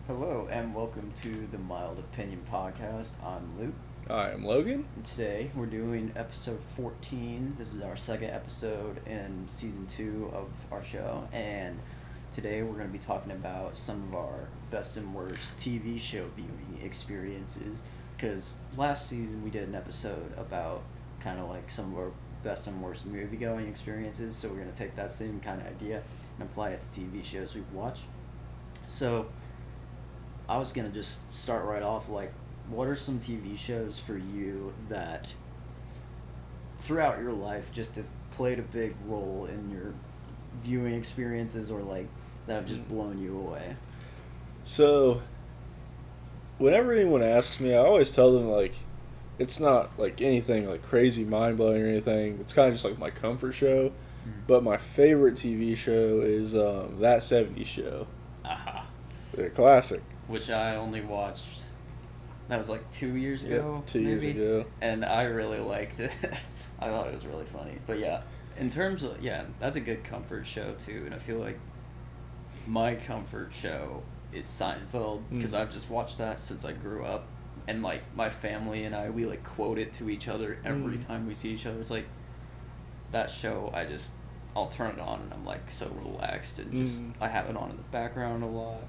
Hello and welcome to the Mild Opinion Podcast. I'm Luke. I am Logan. And today we're doing episode 14. This is our second episode in season 2 of our show. And today we're going to be talking about some of our best and worst TV show viewing experiences. Because last season we did an episode about kind of like some of our best and worst movie going experiences. So we're going to take that same kind of idea and apply it to TV shows we've watched. So I was gonna just start right off. Like, what are some TV shows for you that, throughout your life, just have played a big role in your viewing experiences, or like that have just blown you away? So, whenever anyone asks me, I always tell them like it's not like anything like crazy mind blowing or anything. It's kind of just like my comfort show. But my favorite TV show is That 70s Show. Aha. A classic. Which I only watched. That was like 2 years ago. Yep, 2 maybe? years ago. And I really liked it. I thought it was really funny. But yeah, in terms of that's a good comfort show too. And I feel like my comfort show is Seinfeld because I've just watched that since I grew up, and like my family and we like quote it to each other every time we see each other. It's like that show. I'll turn it on and I'm like so relaxed and just I have it on in the background a lot.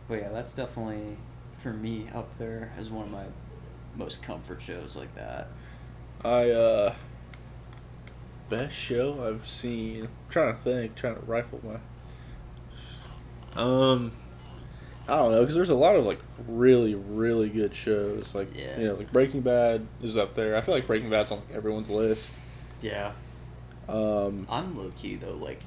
But yeah, that's definitely for me up there as one of my most comfort shows like that. Best show I've seen. I'm trying to rifle my. I don't know, because there's a lot of like really, really good shows. Like like Breaking Bad is up there. I feel like Breaking Bad's on like everyone's list. Yeah. I'm low key though. Like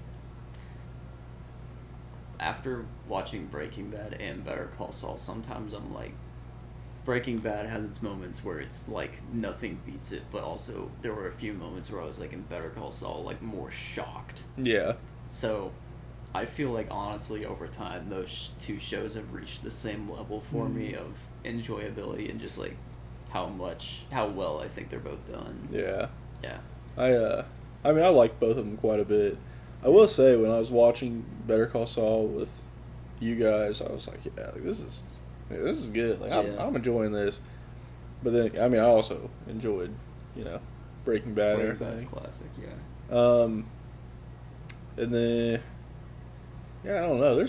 after watching Breaking Bad and Better Call Saul, sometimes I'm like, Breaking Bad has its moments where it's like nothing beats it, but also there were a few moments where I was like in Better Call Saul like more shocked. Yeah. So I feel like honestly over time those two shows have reached the same level for me of enjoyability and just like how well I think they're both done. Yeah. Yeah. I mean, I like both of them quite a bit. I will say, when I was watching Better Call Saul with you guys, I was like, yeah, like, this is good. Like, I'm enjoying this. But then, I mean, I also enjoyed, Breaking Bad and everything. Bad's classic, yeah. And then, I don't know.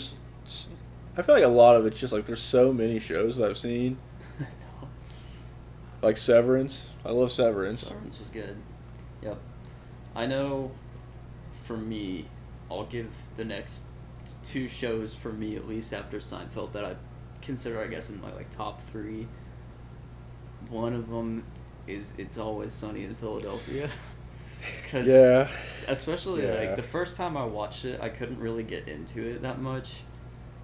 I feel like a lot of it's just like there's so many shows that I've seen. No. Like Severance. I love Severance. Severance was good. Yep. I know for me, I'll give the next two shows for me, at least after Seinfeld, that I consider, I guess, in my like top three. One of them is It's Always Sunny in Philadelphia. Cause especially like the first time I watched it, I couldn't really get into it that much.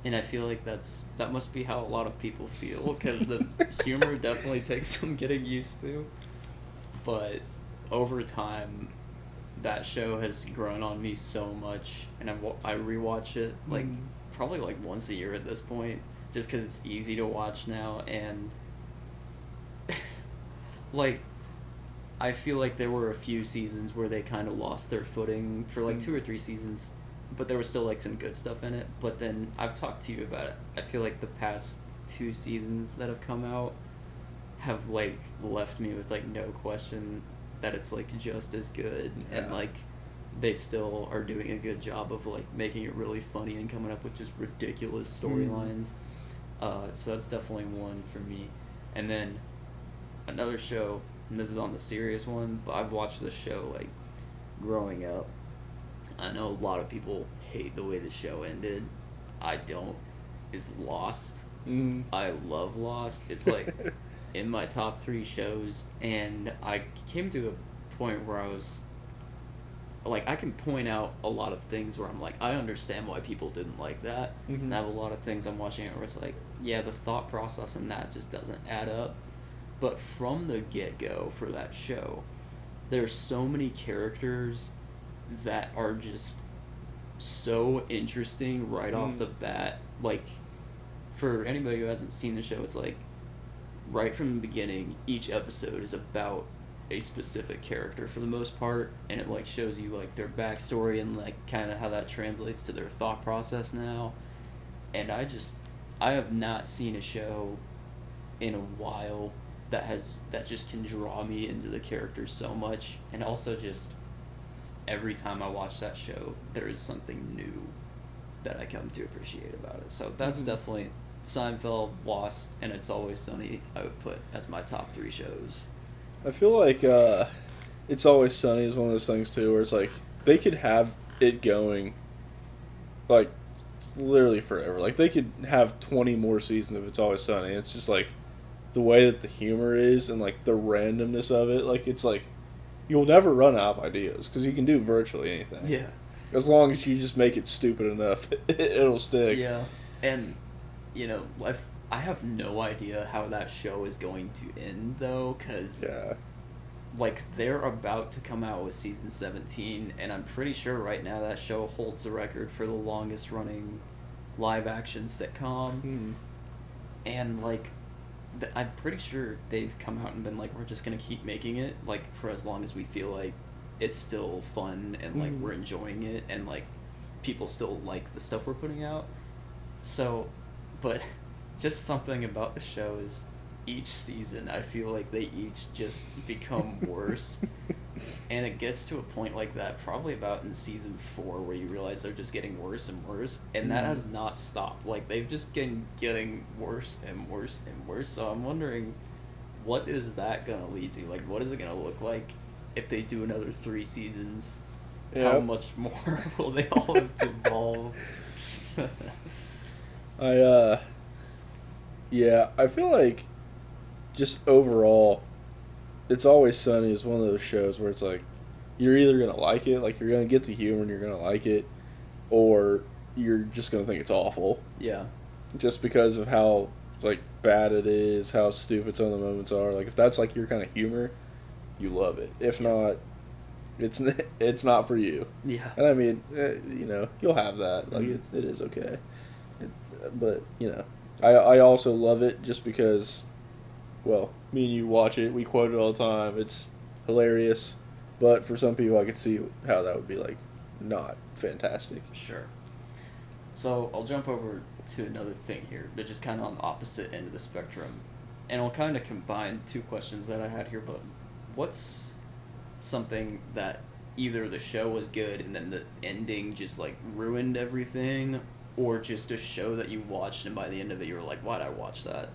And I feel like that must be how a lot of people feel, because the humor definitely takes some getting used to. But over time, that show has grown on me so much, and I rewatch it like probably like once a year at this point, just because it's easy to watch now, and like I feel like there were a few seasons where they kind of lost their footing for like 2 or 3 seasons, but there was still like some good stuff in it. But then I've talked to you about it. I feel like the past 2 seasons that have come out have like left me with like no question that it's like just as good, and like they still are doing a good job of like making it really funny and coming up with just ridiculous storylines. So that's definitely one for me. And then another show, and this is on the serious one, but I've watched this show like growing up. I know a lot of people hate the way the show ended. I don't. Is Lost. I love Lost. It's like in my top 3 shows, and I came to a point where I was like, I can point out a lot of things where I'm like, I understand why people didn't like that. And I have a lot of things I'm watching it where it's like, yeah, the thought process in that just doesn't add up. But from the get-go for that show, there's so many characters that are just so interesting right off the bat. Like, for anybody who hasn't seen the show, it's like right from the beginning, each episode is about a specific character for the most part, and it like shows you like their backstory and like kind of how that translates to their thought process now. And I have not seen a show in a while that just can draw me into the characters so much, and also just every time I watch that show, there is something new that I come to appreciate about it. So that's definitely Seinfeld, Lost, and It's Always Sunny. I would put as my top 3 shows. I feel like It's Always Sunny is one of those things too, where it's like they could have it going, like literally forever. Like they could have 20 more seasons of It's Always Sunny. It's just like the way that the humor is and like the randomness of it. Like it's like you'll never run out of ideas because you can do virtually anything. Yeah. As long as you just make it stupid enough, it'll stick. Yeah, and I have no idea how that show is going to end though, because like they're about to come out with season 17, and I'm pretty sure right now that show holds the record for the longest running live action sitcom. And like I'm pretty sure they've come out and been like, we're just gonna keep making it like for as long as we feel like it's still fun and like we're enjoying it and like people still like the stuff we're putting out. So, but just something about the show is each season I feel like they each just become worse. And it gets to a point like that probably about in season 4 where you realize they're just getting worse and worse, and that has not stopped. Like they've just been getting worse and worse and worse. So I'm wondering, what is that gonna lead to? Like what is it gonna look like if they do another 3 seasons? How much more will they all have devolved? I feel like just overall It's Always Sunny is one of those shows where it's like you're either gonna like it, like you're gonna get the humor and you're gonna like it, or you're just gonna think it's awful. Yeah. Just because of how like bad it is, how stupid some of the moments are. Like if that's like your kind of humor, you love it. If not, it's not for you. Yeah. And I mean, you'll have that. Like it is okay. But I also love it just because, well, me and you watch it. We quote it all the time. It's hilarious. But for some people, I could see how that would be like not fantastic. Sure. So I'll jump over to another thing here. They're just kind of on the opposite end of the spectrum, and I'll kind of combine 2 questions that I had here. But what's something that either the show was good and then the ending just like ruined everything, or just a show that you watched and by the end of it you were like, why'd I watch that?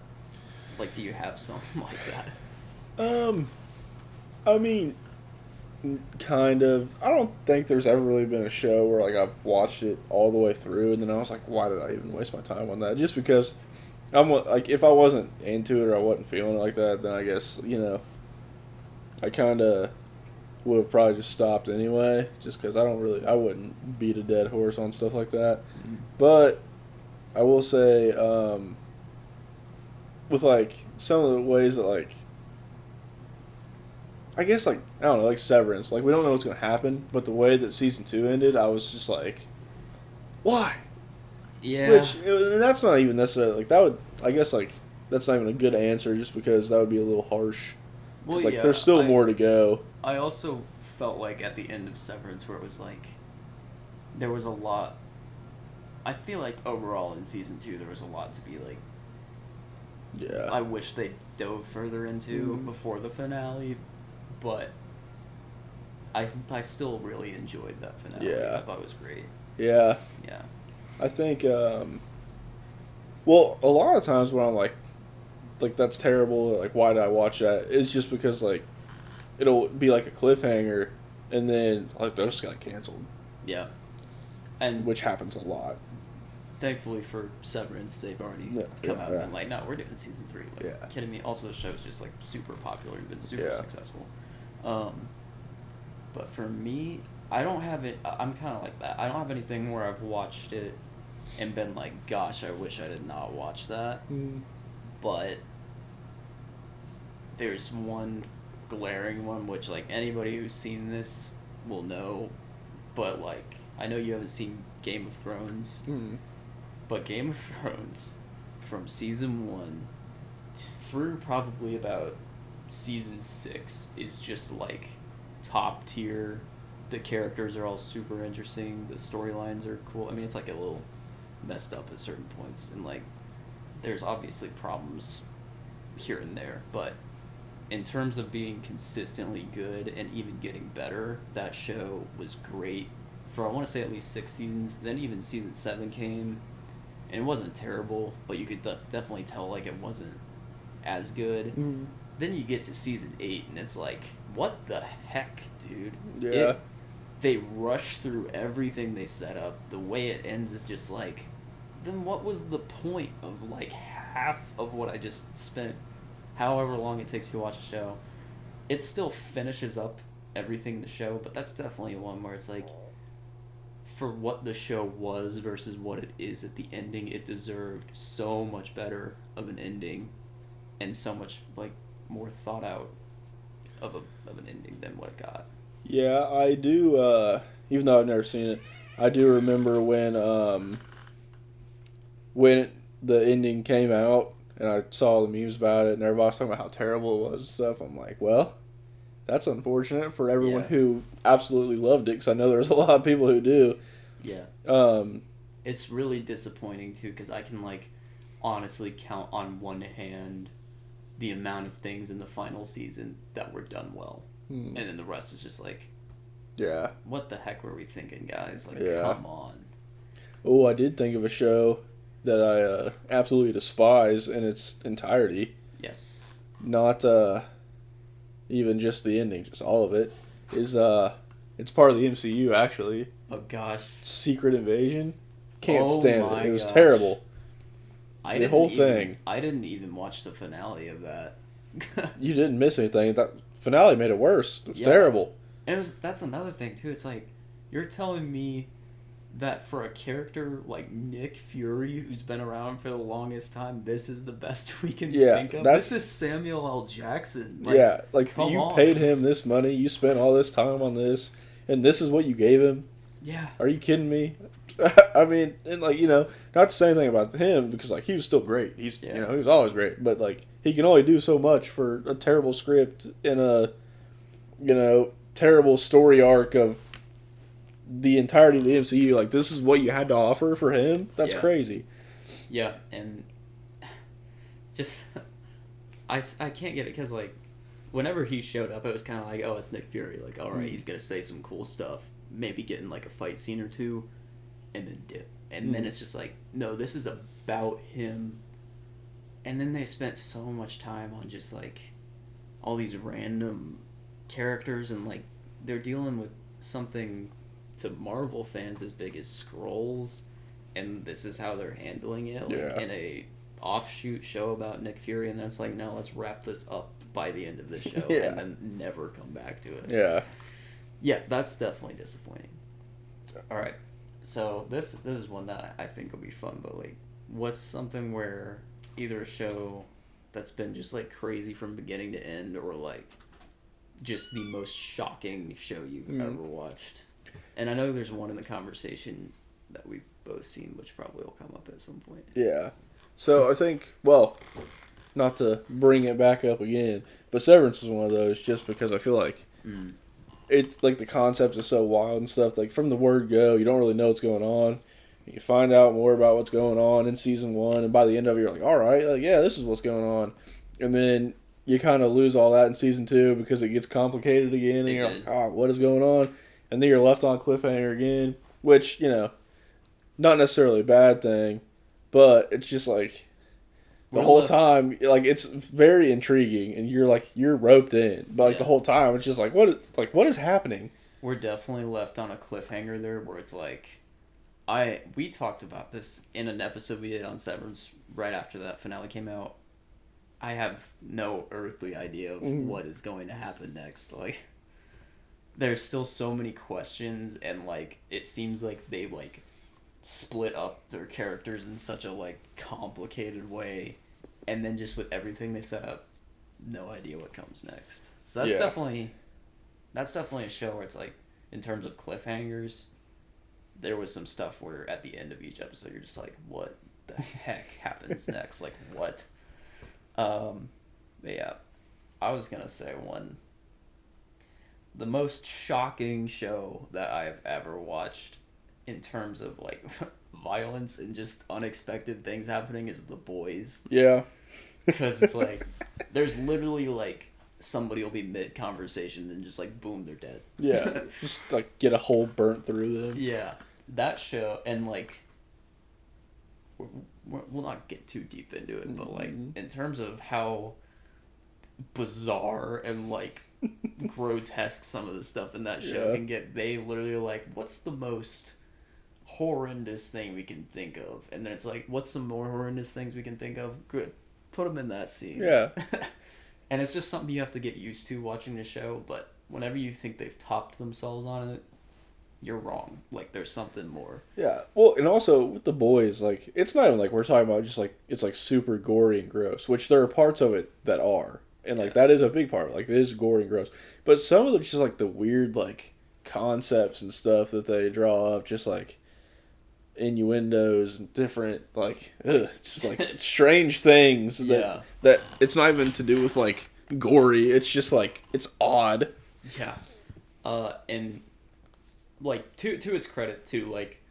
Like, do you have something like that? I mean, kind of. I don't think there's ever really been a show where like I've watched it all the way through and then I was like, why did I even waste my time on that? Just because I'm like, if I wasn't into it or I wasn't feeling it like that, then I guess I kind of would have probably just stopped anyway. Just because I wouldn't beat a dead horse on stuff like that. But I will say, with like some of the ways that like, I guess like, I don't know, like Severance, like we don't know what's going to happen, but the way that season 2 ended, I was just like, why? Yeah. And that's not even necessarily, like that would, I guess like, that's not even a good answer just because that would be a little harsh. Well, like there's still more to go. I also felt like at the end of Severance where it was like, there was a lot, I feel like overall in season 2 there was a lot to be like, I wish they dove further into before the finale, but I still really enjoyed that finale. Yeah. I thought it was great. Yeah. Yeah. I think, well, a lot of times when I'm like that's terrible, or like, why did I watch that? It's just because, like, it'll be like a cliffhanger, and then, like, they just got canceled. Yeah. And which happens a lot. Thankfully for Severance, they've already come out and been like, no, we're doing season 3. Like, kidding me? Also, the show's just, like, super popular and been super successful. But for me, I don't have it. I'm kind of like that. I don't have anything where I've watched it and been like, gosh, I wish I did not watch that. But there's one glaring one, which, like, anybody who's seen this will know. But, like, I know you haven't seen Game of Thrones. But Game of Thrones, from season 1 through probably about season 6, is just, like, top tier. The characters are all super interesting. The storylines are cool. I mean, it's like a little messed up at certain points, and like there's obviously problems here and there, but in terms of being consistently good and even getting better, that show was great for, I want to say, at least 6 seasons. Then even season 7 came, and it wasn't terrible, but you could definitely tell like it wasn't as good. Mm-hmm. Then you get to season 8, and it's like, what the heck, dude? Yeah. They rush through everything they set up. The way it ends is just like, then what was the point of like half of what I just spent, however long it takes you to watch a show? It still finishes up everything in the show, but that's definitely one where it's like, for what the show was versus what it is at the ending, it deserved so much better of an ending, and so much like more thought out of an ending than what it got. Yeah, I do. Even though I've never seen it, I do remember when the ending came out, and I saw the memes about it, and everybody was talking about how terrible it was and stuff. I'm like, well, that's unfortunate for everyone who absolutely loved it, because I know there's a lot of people who do. Yeah. It's really disappointing too, because I can like honestly count on one hand the amount of things in the final season that were done well. And then the rest is just like, yeah, what the heck were we thinking, guys? Like, come on. Oh, I did think of a show that I absolutely despise in its entirety. Yes. Not even just the ending, just all of it. It's part of the MCU, actually. Oh, gosh. Secret Invasion. Can't stand it. It was terrible. The whole thing. I didn't even watch the finale of that. You didn't miss anything. That finale made it worse. It was terrible. And that's another thing too. It's like, you're telling me that for a character like Nick Fury, who's been around for the longest time, this is the best we can think of? This is Samuel L. Jackson. Like you paid him this money, you spent all this time on this, and this is what you gave him? Yeah. Are you kidding me? I mean, and like, not to say anything about him, because like he was still great. He was always great, but like he can only do so much for a terrible script and a terrible story arc of the entirety of the MCU. Like, this is what you had to offer for him? That's crazy. Yeah, and just I can't get it, because like whenever he showed up, it was kind of like, oh, it's Nick Fury. Like, all right, he's gonna say some cool stuff, maybe get in like a fight scene or two, and then dip. And then it's just like, no, this is about him. And then they spent so much time on just like all these random characters, and like they're dealing with something to Marvel fans as big as Skrulls, and this is how they're handling it, like in a offshoot show about Nick Fury, and then it's like, no, let's wrap this up by the end of the show and then never come back to it. Yeah, that's definitely disappointing. All right, so this is one that I think will be fun, but like, what's something where either a show that's been just like crazy from beginning to end, or like just the most shocking show you've ever watched? And I know there's one in the conversation that we've both seen, which probably will come up at some point. Yeah. So I think, well, not to bring it back up again, but Severance is one of those, just because I feel like it's like the concept is so wild and stuff. Like, from the word go, you don't really know what's going on. You find out more about what's going on in season 1, and by the end of it, you're like, all right, like, yeah, this is what's going on. And then you kind of lose all that in season 2 because it gets complicated again, and you're like, oh, what is going on? And then you're left on cliffhanger again, which, not necessarily a bad thing, but it's just like the whole time, like, it's very intriguing, and you're roped in. But like the whole time, it's just like, what is happening? We're definitely left on a cliffhanger there, where it's like, we talked about this in an episode we did on Severance right after that finale came out. I have no earthly idea of what is going to happen next. Like, there's still so many questions, and like it seems like they like split up their characters in such a like complicated way, and then just with everything they set up, no idea what comes next. So that's definitely a show where it's like, in terms of cliffhangers, there was some stuff where at the end of each episode you're just like, what the heck happens next? Like, what? But yeah, I was gonna say the most shocking show that I've ever watched in terms of like violence and just unexpected things happening is The Boys. Yeah. Because it's like, there's literally like, somebody will be mid-conversation and just like, boom, they're dead. Yeah. Just like get a hole burnt through them. Yeah. That show, and like, we'll not get too deep into it, but like, in terms of how bizarre and like grotesque some of the stuff in that show can get, they literally are like, what's the most horrendous thing we can think of? And then it's like, what's some more horrendous things we can think of? Good. Put them in that scene. Yeah. And it's just something you have to get used to watching the show, but whenever you think they've topped themselves on it, you're wrong. Like, there's something more. Yeah. Well, and also with The Boys, like, it's not even like we're talking about just like, it's like super gory and gross, which there are parts of it that are. And like, that is a big part. Like, it is gory and gross. But some of them just like the weird, like, concepts and stuff that they draw up, just like innuendos and different, like, just like strange things that it's not even to do with like gory. It's just like, it's odd. Yeah. And like, to its credit too, like,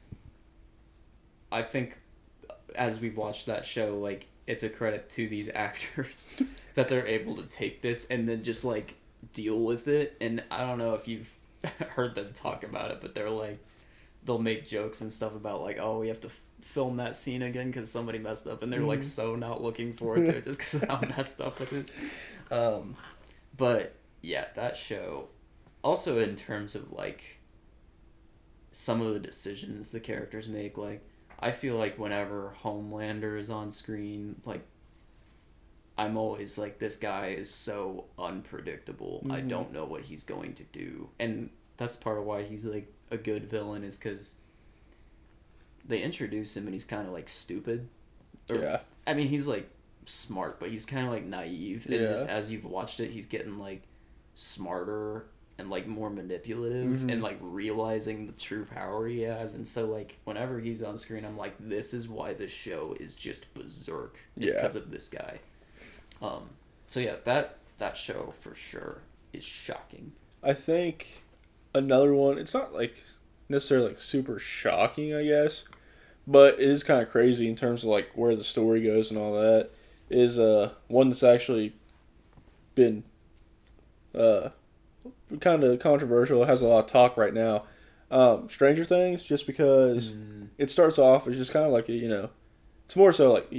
I think as we've watched that show, like, it's a credit to these actors that they're able to take this and then just like deal with it. And I don't know if you've heard them talk about it, but they're like, they'll make jokes and stuff about like, oh, we have to film that scene again because somebody messed up, and they're like so not looking forward to it just because of how messed up it is. But yeah, that show, also in terms of like some of the decisions the characters make, like, I feel like whenever Homelander is on screen, like, I'm always like, this guy is so unpredictable. I don't know what he's going to do. And that's part of why he's like a good villain, is because they introduce him and he's kind of like stupid. I mean, he's like smart, but he's kind of like naive. And just as you've watched it, he's getting like smarter and like more manipulative and like realizing the true power he has. And so like whenever he's on screen, I'm like, this is why the show is just berserk. It's because of this guy. So yeah, that show for sure is shocking. I think another one, it's not like necessarily like super shocking, I guess, but it is kind of crazy in terms of like where the story goes and all that, is one that's actually been kind of controversial. It has a lot of talk right now. Stranger Things, just because it starts off as just kind of like it's more so like,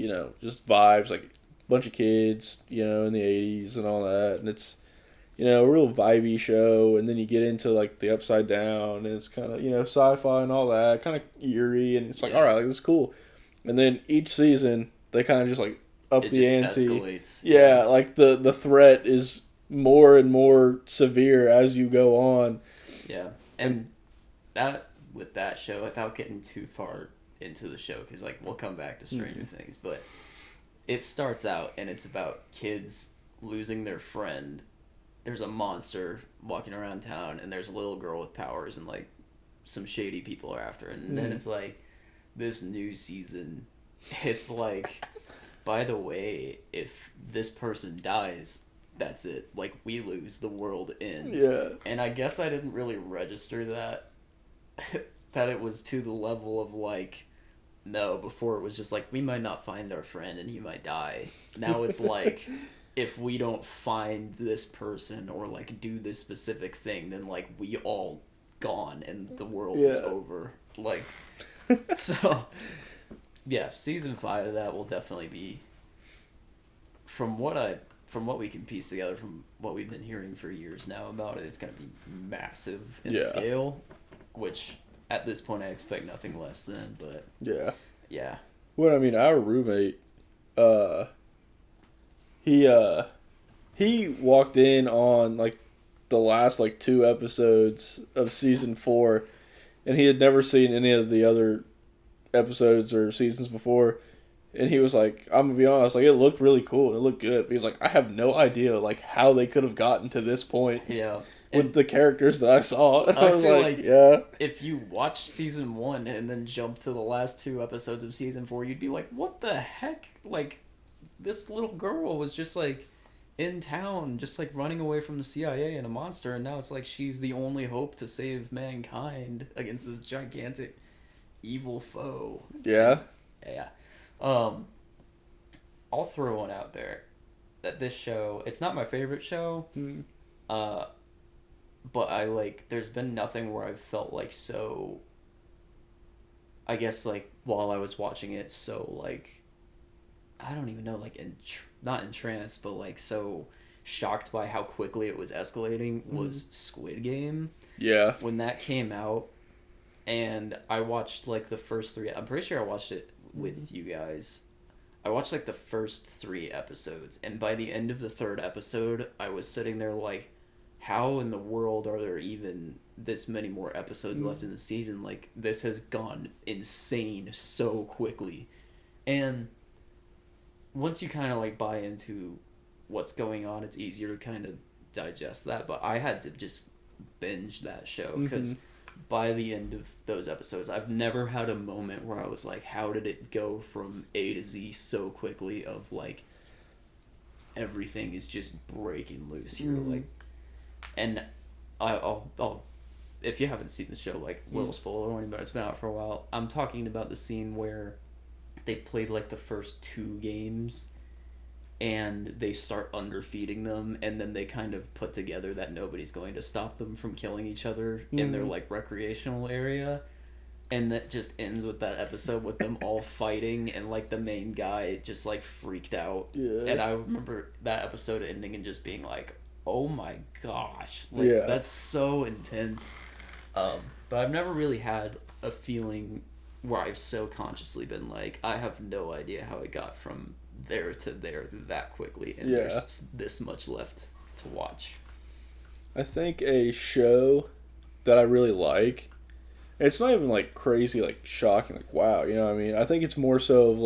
just vibes, like a bunch of kids, in the 80s and all that, and it's a real vibey show, and then you get into like the Upside Down, and it's kind of sci-fi and all that, kind of eerie, and it's like, all right, like, this is cool. And then each season they kind of just like up the ante. Escalates. Yeah, like the threat is more and more severe as you go on. Yeah, and that with that show, without getting too far into the show, because like we'll come back to Stranger Things, but it starts out and it's about kids losing their friend. There's a monster walking around town, and there's a little girl with powers, and like some shady people are after her. And then it's like this new season, it's like, by the way, if this person dies, that's it. Like, we lose, the world ends. Yeah. And I guess I didn't really register that that it was to the level of like, no, before it was just like, we might not find our friend and he might die. Now it's like, if we don't find this person or like do this specific thing, then like we all gone and the world is over. Like, so yeah, season 5 of that will definitely be, from what we can piece together from what we've been hearing for years now about it, it's going to be massive in scale, which at this point I expect nothing less than, but yeah. Well, I mean, our roommate, he walked in on like the last like 2 episodes of season 4, and he had never seen any of the other episodes or seasons before. And he was like, I'm gonna be honest, like, it looked really cool, it looked good. But he's like, I have no idea like how they could have gotten to this point. Yeah. With the characters that I saw. And I was feel like, if you watched season 1 and then jumped to the last 2 episodes of season 4, you'd be like, what the heck? Like, this little girl was just like in town, just like running away from the CIA and a monster, and now it's like she's the only hope to save mankind against this gigantic evil foe. Yeah. And, yeah. I'll throw one out there. That this show, it's not my favorite show. Mm. But I there's been nothing where I've felt like so, I guess while I was watching it, so I don't even know, not entranced, but so shocked by how quickly it was escalating was Squid Game. Yeah. When that came out, and I watched the first three, I'm pretty sure I watched it with you guys. I watched the first 3 episodes, and by the end of the 3rd episode, I was sitting there how in the world are there even this many more episodes left in the season? This has gone insane so quickly. And once you kind of buy into what's going on, it's easier to kind of digest that. But I had to just binge that show because by the end of those episodes, I've never had a moment where I was how did it go from A to Z so quickly of everything is just breaking loose here. And I'll if you haven't seen the show, little spoiler warning, but it's been out for a while. I'm talking about the scene where they played the first 2 games and they start underfeeding them, and then they kind of put together that nobody's going to stop them from killing each other in their recreational area. And that just ends with that episode with them all fighting, and the main guy just freaked out. Yeah. And I remember that episode ending and just being oh my gosh, that's so intense. But I've never really had a feeling where I've so consciously been I have no idea how it got from there to there that quickly, and there's this much left to watch. I think a show that I really like, it's not even crazy, shocking, wow, you know what I mean? I think it's more so of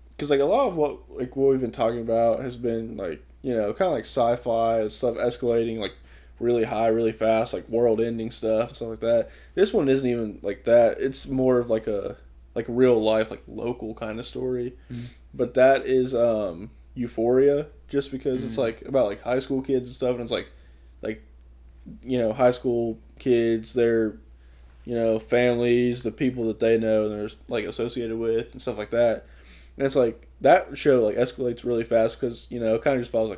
because a lot of what we've been talking about has been kind of sci-fi and stuff escalating really high, really fast, world-ending stuff and stuff like that. This one isn't even that. It's more of a real life, local kind of story. Mm-hmm. But that is Euphoria, just because it's about high school kids and stuff, and it's high school kids, their families, the people that they know and they're associated with and stuff like that. And it's that show escalates really fast because it kind of just follows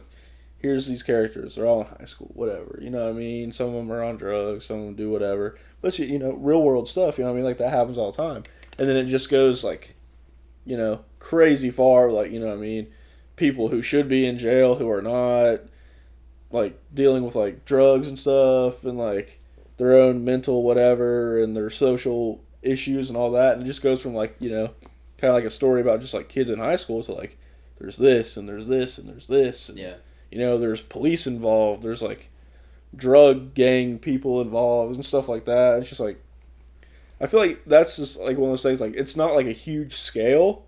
here's these characters, they're all in high school, whatever, you know what I mean? Some of them are on drugs, some of them do whatever, but real world stuff, you know what I mean? That happens all the time. And then it just goes crazy far, you know what I mean? People who should be in jail who are not, dealing with drugs and stuff, and their own mental whatever and their social issues and all that. And it just goes from kind of a story about just kids in high school to there's this and there's this and there's this, and there's police involved, there's drug gang people involved and stuff like that. It's just I feel that's just one of those things, it's not a huge scale,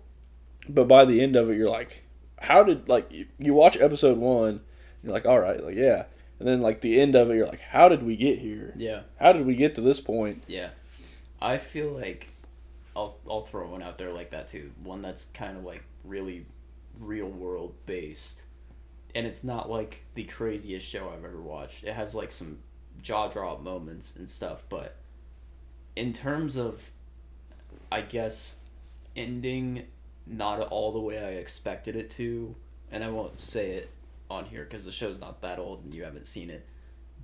but by the end of it you're how did you watch episode 1, you're all right, yeah, and then the end of it you're how did we get here? Yeah, how did we get to this point? Yeah, I feel I'll throw one out there that too, one that's kind of really real world based, and it's not the craziest show I've ever watched. It has some jaw drop moments and stuff, but in terms of, I guess, ending not all the way I expected it to, and I won't say it on here because the show's not that old and you haven't seen it,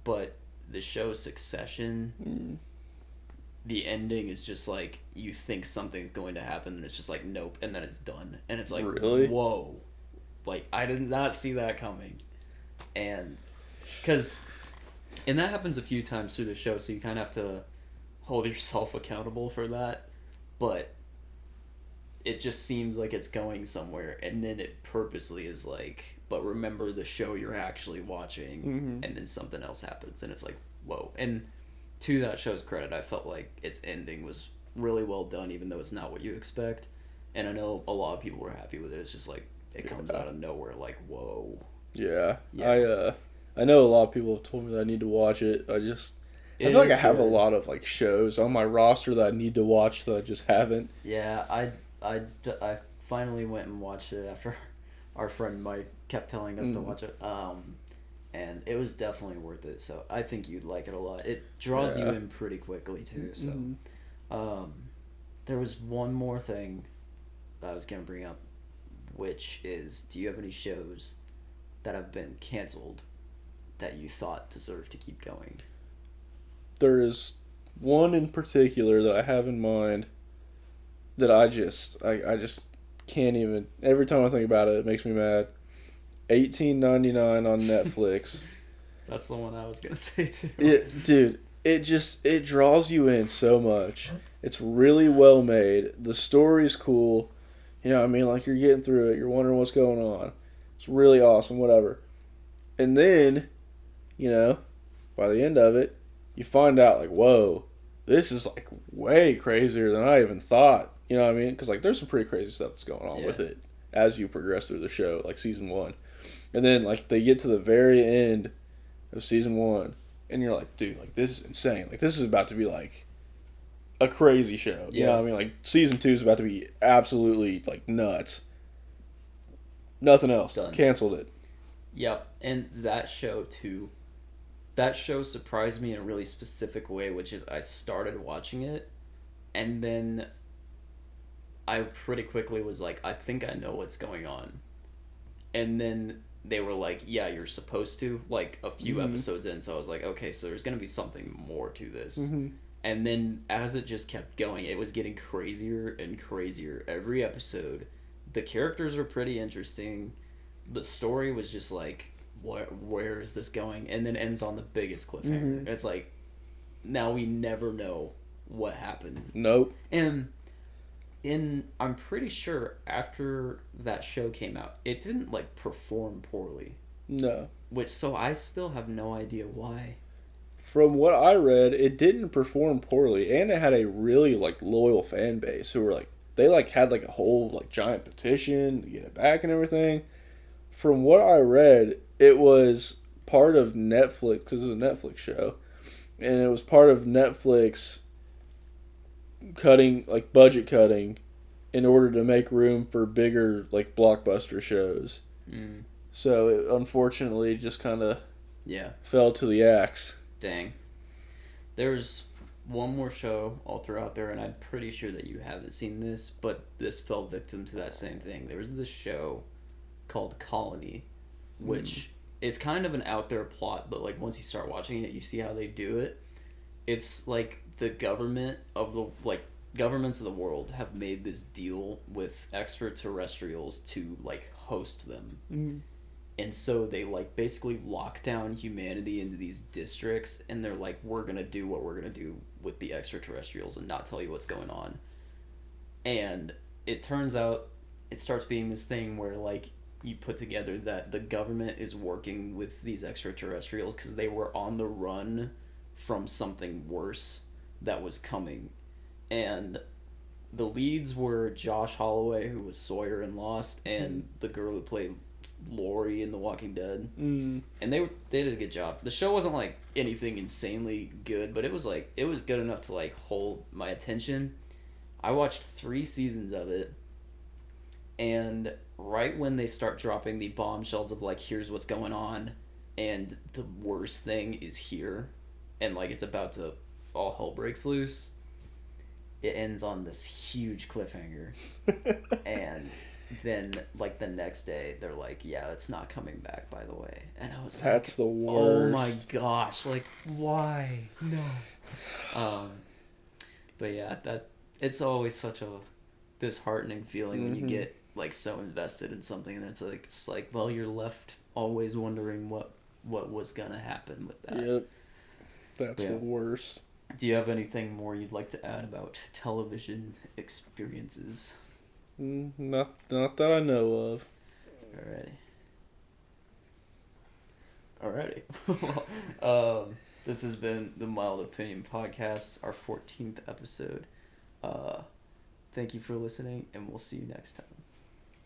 but the show Succession, the ending is just you think something's going to happen and it's just nope, and then it's done, and it's really? Whoa, I did not see that coming. And that happens a few times through the show, so you kind of have to hold yourself accountable for that, but it just seems it's going somewhere, and then it purposely is but remember the show you're actually watching, and then something else happens, and it's whoa. And to that show's credit, I felt its ending was really well done, even though it's not what you expect, and I know a lot of people were happy with it. It's just it comes out of nowhere, whoa. Yeah. I know a lot of people have told me that I need to watch it. I feel I have a lot of shows on my roster that I need to watch that I just haven't. Yeah, I finally went and watched it after our friend Mike kept telling us to watch it. And it was definitely worth it. So I think you'd like it a lot. It draws you in pretty quickly too. So There was one more thing that I was gonna bring up, which is, do you have any shows that have been canceled that you thought deserved to keep going? There is one in particular that I have in mind that I just can't even. Every time I think about it, it makes me mad. 1899 on Netflix. That's the one I was gonna say too. Dude, it draws you in so much. It's really well made. The story's cool. You know what I mean? Like, you're getting through it. You're wondering what's going on. It's really awesome, whatever. And then, you know, by the end of it, you find out, like, whoa, this is, like, way crazier than I even thought. You know what I mean? Because, like, there's some pretty crazy stuff that's going on with it as you progress through the show, like season 1. And then, like, they get to the very end of season 1, and you're like, dude, like, this is insane. Like, this is about to be, like, a crazy show. You know what I mean? Like, season 2 is about to be absolutely, like, nuts. Nothing else. Done. Canceled it. Yep. And that show, too. That show surprised me in a really specific way, which is I started watching it, and then I pretty quickly was like, I think I know what's going on. And then they were like, yeah, you're supposed to, like, a few episodes in, so I was like, okay, so there's going to be something more to this. And then as it just kept going, it was getting crazier and crazier every episode. The characters were pretty interesting. The story was just like, where is this going? And then ends on the biggest cliffhanger. It's like, now we never know what happened. Nope. And I'm pretty sure after that show came out, it didn't, like, perform poorly. No. So I still have no idea why. From what I read, it didn't perform poorly, and it had a really, like, loyal fan base who were, like, they, like, had, like, a whole, like, giant petition to get it back and everything. From what I read, it was part of Netflix, because it was a Netflix show, and it was part of Netflix cutting, like, budget cutting in order to make room for bigger, like, blockbuster shows. So it unfortunately just kind of fell to the axe. Dang. There's one more show I'll throw out there, and I'm pretty sure that you haven't seen this, but this fell victim to that same thing. There was this show called Colony, which is kind of an out there plot, but, like, once you start watching it, you see how they do it. It's like the governments of the world have made this deal with extraterrestrials to, like, host them. And so they, like, basically lock down humanity into these districts, and they're like, we're gonna do what we're gonna do with the extraterrestrials and not tell you what's going on. And it turns out it starts being this thing where, like, you put together that the government is working with these extraterrestrials because they were on the run from something worse that was coming. And the leads were Josh Holloway, who was Sawyer in Lost, and the girl who played Lori in The Walking Dead. And they did a good job. The show wasn't, like, anything insanely good, but it was good enough to, like, hold my attention. I watched 3 seasons of it, and right when they start dropping the bombshells of, like, here's what's going on, and the worst thing is here, and, like, it's about to, all hell breaks loose, it ends on this huge cliffhanger. And then, like, the next day, they're like, yeah, it's not coming back, by the way. And I was That's like, the worst. Oh my gosh, like, why? No. But yeah, it's always such a disheartening feeling when you get, like, so invested in something, and it's like, well, you're left always wondering what was gonna happen with that. Yep. That's the worst. Do you have anything more you'd like to add about television experiences? Not that I know of. Alrighty. This has been the Mild Opinion Podcast, our 14th episode. Thank you for listening, and we'll see you next time.